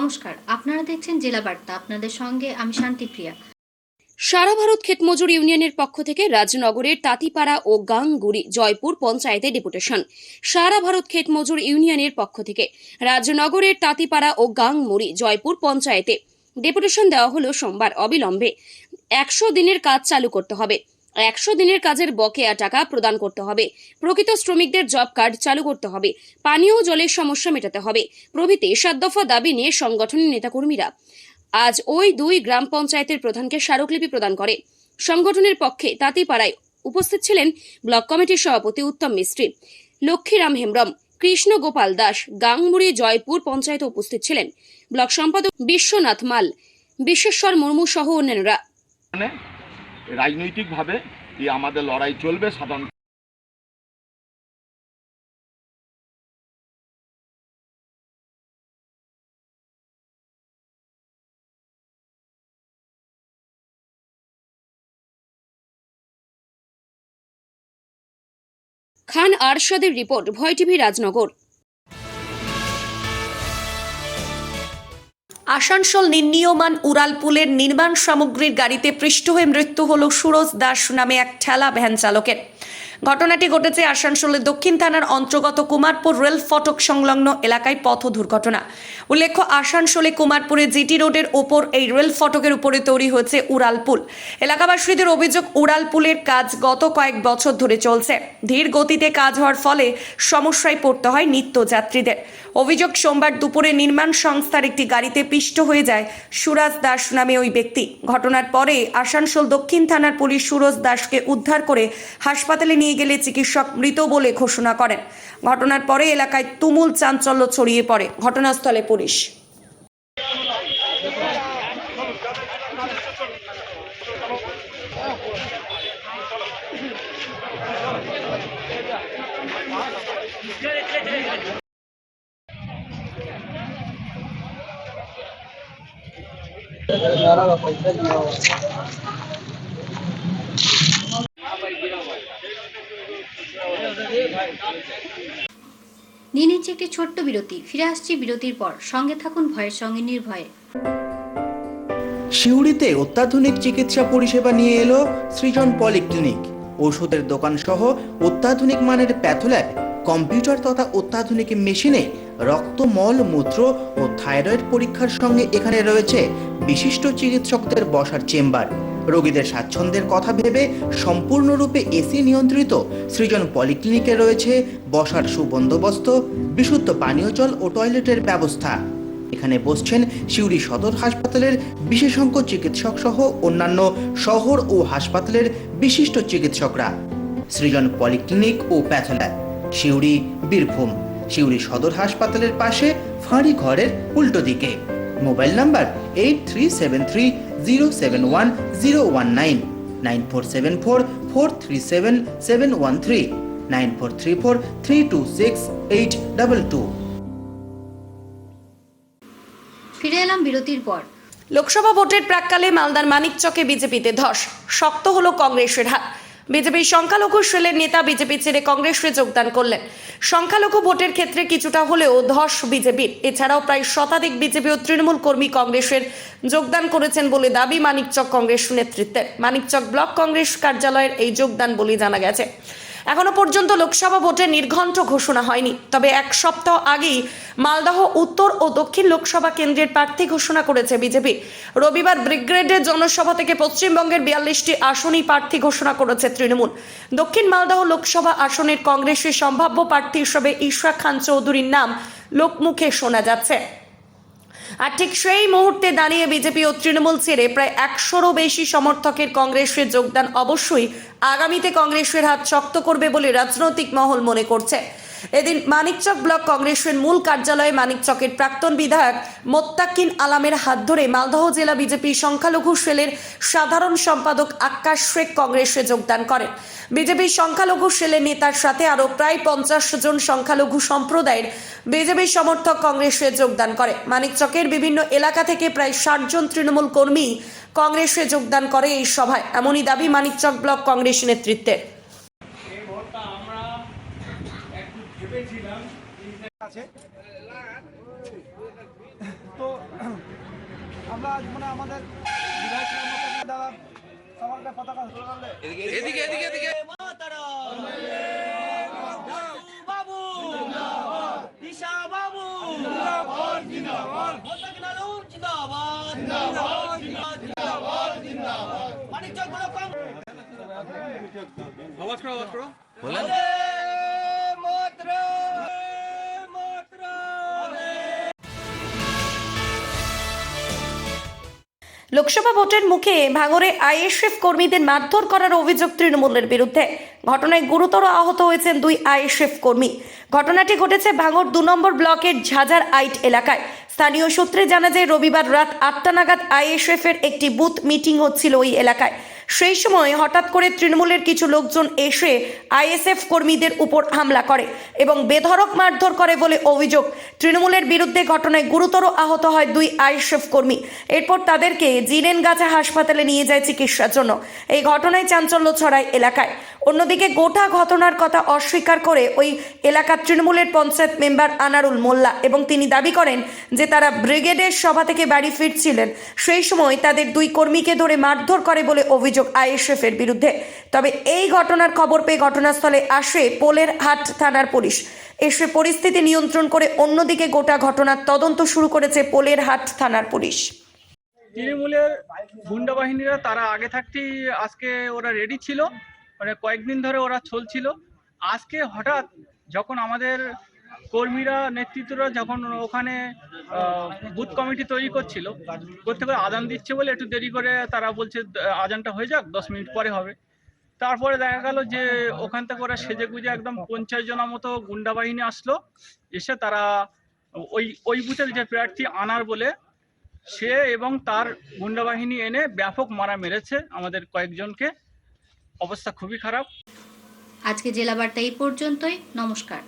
নমস্কার, আপনারা দেখছেন জেলা বার্তা। আপনাদের সঙ্গে আমি শান্তিপ্রিয়া। সারা ভারত ক্ষেতমজুর ইউনিয়নের পক্ষ থেকে রাজনগরের তাঁতিপাড়া ও গাংগুড়ি জয়পুর পঞ্চায়েতে ডেপুটেশন। সারা ভারত ক্ষেতমজুর ইউনিয়নের পক্ষ থেকে রাজনগরের তাঁতিপাড়া ও গাংমুড়ি জয়পুর পঞ্চায়েতে ডেপুটেশন দেওয়া হলো সোমবার। অবিলম্বে 100 দিনের কাজ চালু করতে হবে, 100 দিনের কাজের বকেয়া টাকা প্রদান করতে হবে, প্রকৃত শ্রমিকদের জব কার্ড চালু করতে হবে, পানীয় জলের সমস্যা মেটাতে হবে প্রভৃতি 7 দফা দাবি নিয়ে সংগঠনের নেতাকর্মীরা আজ ওই 2 গ্রাম পঞ্চায়েতের প্রধানকে স্মারকলিপি প্রদান করে। সংগঠনের পক্ষে তাঁতিপাড়ায় উপস্থিত ছিলেন ব্লক কমিটির সভাপতি উত্তম মিস্ত্রি, লক্ষ্মীরাম হেমব্রম, কৃষ্ণ গোপাল দাস। গাংমুড়ি জয়পুর পঞ্চায়েতে উপস্থিত ছিলেন ব্লক সম্পাদক বিশ্বনাথ মাল, বিশ্বেশ্বর মুর্মু সহ অন্যান্যরা। রাজনৈতিকভাবে আমাদের লড়াই চলবে। সাধারণ খান আরশাদের রিপোর্ট, ভয় টিভি, রাজনগর। আসানসোল নির্মীয়মান উড়ালপুলের নির্মাণ সামগ্রীর গাড়িতে পৃষ্ঠ হয়ে মৃত্যু হল সুরজ দাস নামে এক ঠেলা ভ্যান চালকের। ঘটনাটি ঘটেছে আসানসোলের দক্ষিণ থানার অন্তর্গত কুমারপুর রেল ফটক সংলগ্ন এলাকায় পথ দুর্ঘটনা। উল্লেখ্য, আসানসোলে কুমারপুরে জিটি রোডের ওপর এই রেল ফটকের উপরে তৈরি হয়েছে উড়ালপুল। এলাকাবাসীদের অভিযোগ, উড়ালপুলের কাজ গত কয়েক বছর ধরে চলছে। ধীর গতিতে কাজ হওয়ার ফলে সমস্যায় পড়তে হয় নিত্যযাত্রীদের। অভিযোগ, সোমবার দুপুরে নির্মাণ সংস্থার একটি গাড়িতে পিষ্ট হয়ে যায় সুরজ দাস নামে ওই ব্যক্তি। ঘটনার পরে আসানসোল দক্ষিণ থানার পুলিশ সুরজ দাসকে উদ্ধার করে হাসপাতালে নিয়ে গেলে চিকিৎসক মৃত বলে ঘোষণা করেন। ঘটনার পরে এলাকায় তুমুল চাঞ্চল্য ছড়িয়ে পড়ে। ঘটনাস্থলে পুলিশ। নিয়ে নিচ্ছে একটি ছোট্ট বিরতি। ফিরে আসছি বিরতির পর। সঙ্গে থাকুন ভয়ের সঙ্গে নির্ভয়ে। সিউড়িতে অত্যাধুনিক চিকিৎসা পরিষেবা নিয়ে এলো সৃজন পলিক্লিনিক। ওষুধের দোকান সহ অত্যাধুনিক মানের প্যাথোল্যাব, কম্পিউটার তথা অত্যাধুনিক মেশিনে রক্ত, মল, মূত্র ও থাইরয়েড পরীক্ষার সঙ্গে এখানে রয়েছে বিশিষ্ট চিকিৎসকদের বসার চেম্বার। রোগীদের স্বাচ্ছন্দ্যের কথা ভেবে সম্পূর্ণরূপে এসি নিয়ন্ত্রিত সৃজন পলিক্লিনিকে রয়েছে বসার সুবন্দোবস্ত, বিশুদ্ধ পানীয় জল ও টয়লেটের ব্যবস্থা। এখানে বসছেন সিউড়ি সদর হাসপাতালের বিশেষজ্ঞ চিকিৎসক সহ অন্যান্য শহর ও হাসপাতালের বিশিষ্ট চিকিৎসকরা। সৃজন পলিক্লিনিক ও প্যাথোল্যাব, সিউড়ি, বীরভূম। সিউড়ি সদর হাসপাতালের পাশে ফাঁড়ি ঘরের উল্টো দিকে। Mobile number 8373071019, 9474437713, 9434326822। ফিরে এলাম বিরতির পর। লোকসভা ভোটের প্রাক্কালে মালদার মানিকচকে বিজেপিতে ধস। শক্ত হলো কংগ্রেসের হাত। বিজেপির সংখ্যালঘু সেলের নেতা বিজেপি ছেড়ে কংগ্রেসে যোগদান করলেন। সংখ্যালঘু ভোটের ক্ষেত্রে কিছুটা হলেও ধস বিজেপির। এছাড়াও প্রায় শতাধিক বিজেপি ও তৃণমূল কর্মী কংগ্রেসের যোগদান করেছেন বলে দাবি মানিকচক কংগ্রেস নেতৃত্বের। মানিকচক ব্লক কংগ্রেস কার্যালয়ের এই যোগদান বলে জানা গেছে। এখনো পর্যন্ত লোকসভা ভোটের নির্ঘণ্ট ঘোষণা হয়নি, তবে এক সপ্তাহ আগেই মালদহ উত্তর ও দক্ষিণ লোকসভা কেন্দ্রের প্রার্থী ঘোষণা করেছে বিজেপি। রবিবার ব্রিগেডের জনসভা থেকে পশ্চিমবঙ্গের 42টি আসনই প্রার্থী ঘোষণা করেছে তৃণমূল। দক্ষিণ মালদহ লোকসভা আসনের কংগ্রেসের সম্ভাব্য প্রার্থী হিসেবে ইশরাক খান চৌধুরীর নাম লোকমুখে শোনা যাচ্ছে। আর ঠিক সেই মুহূর্তে দাঁড়িয়ে বিজেপি ও তৃণমূল ছেড়ে প্রায় 100রও বেশি সমর্থকের কংগ্রেসের যোগদান অবশ্যই আগামীতে কংগ্রেসের হাত শক্ত করবে বলে রাজনৈতিক মহল মনে করছে। এদিন মানিকচক ব্লক কংগ্রেসের মূল কার্যালয়ে মানিকচকের প্রাক্তন বিধায়ক মোত্তাকিন আলামের হাত ধরে মালদহ জেলা বিজেপি সংখ্যালঘু সেলের সাধারণ সম্পাদক আক্কাস শেখ কংগ্রেসে যোগদান করেন। বিজেপির সংখ্যালঘু সেলের নেতার সাথে আরও প্রায় 50 জন সংখ্যালঘু সম্প্রদায়ের বিজেপি সমর্থক কংগ্রেসে যোগদান করে। মানিকচকের বিভিন্ন এলাকা থেকে প্রায় 60 জন তৃণমূল কর্মী কংগ্রেসে যোগদান করে এই সভায়, এমনই দাবি মানিকচক ব্লক কংগ্রেস নেতৃত্বের। আছে তো আমরা আজ মানে আমাদের বিধায়ক দ্বারা সবার পতাকা এদিকে এদিকে এদিকে বাবু দিশা বাবু মানিকচক আওয়াজ করো লোকসভা ভোটের মুখে ভাঙড়ে আইএসএফ কর্মীদের মারধর করার অভিযোগ তৃণমূলের বিরুদ্ধে। ঘটনায় গুরুতর আহত হয়েছেন 2 আইএসএফ কর্মী। ঘটনাটি ঘটেছে ভাঙড় 2 নম্বর ব্লকের ঝাজার আইট এলাকায়। স্থানীয় সূত্রে জানা যায় রবিবার রাত 8টা নাগাদ আইএসএফ এর একটি বুথ মিটিং হচ্ছিল ওই এলাকায়। সেই সময় হঠাৎ করে তৃণমূলের কিছু লোকজন এসে আইএসএফ কর্মীদের উপর হামলা করে এবং বেধড়ক মারধর করে বলে অভিযোগ। তৃণমূলের বিরুদ্ধে ঘটনায় গুরুতর আহত হয় 2 আইএসএফ কর্মী। এরপর তাদেরকে জিনেনগাছা হাসপাতালে নিয়ে যায় চিকিৎসার জন্য। এই ঘটনায় চাঞ্চল্য ছড়ায় এলাকায়। অন্যদিকে গোটা ঘটনার কথা অস্বীকার করে ওই এলাকার তৃণমূলের পঞ্চায়েত মেম্বার আনারুল মোল্লা এবং তিনি দাবি করেন যে তারা ব্রিগেডের সভা থেকে বাড়ি ফিরছিলেন, সেই সময় তাদের 2 কর্মীকে ধরে মারধর করে বলে অভিযোগ আইএসএফ এর বিরুদ্ধে। তবে এই ঘটনার খবর পেয়ে ঘটনাস্থলে আসে পোলের হাট থানার পুলিশ। এসে পরিস্থিতি নিয়ন্ত্রণ করে অন্যদিকে গোটা ঘটনার তদন্ত শুরু করেছে পোলের হাট থানার পুলিশ। তৃণমূলের গুন্ডা বাহিনীরা তারা আগে থাকতেই আজকে ওরা রেডি ছিল, মানে কয়েকদিন ধরে ওরা চলছিল। আজকে হঠাৎ যখন আমাদের কর্মীরা নেতৃত্বরা যখন ওখানে বুথ কমিটি তৈরি করতে করে আজান দিচ্ছে বলে একটু দেরি করে তারা বলছে আজানটা হয়ে যাক, 10 মিনিট পরে হবে। তারপরে দেখা গেল যে ওখান থেকে ওরা সেজে গুজে একদম 50 জনের মতো গুন্ডা বাহিনী আসলো। এসে তারা ওই বুথের যে প্রার্থী আনার বলে সে এবং তার গুন্ডা বাহিনী এনে ব্যাপক মারা মেরেছে আমাদের কয়েকজনকে। অবস্থা খুবই খারাপ। আজকে জেলা বার্তা এই পর্যন্তই। নমস্কার।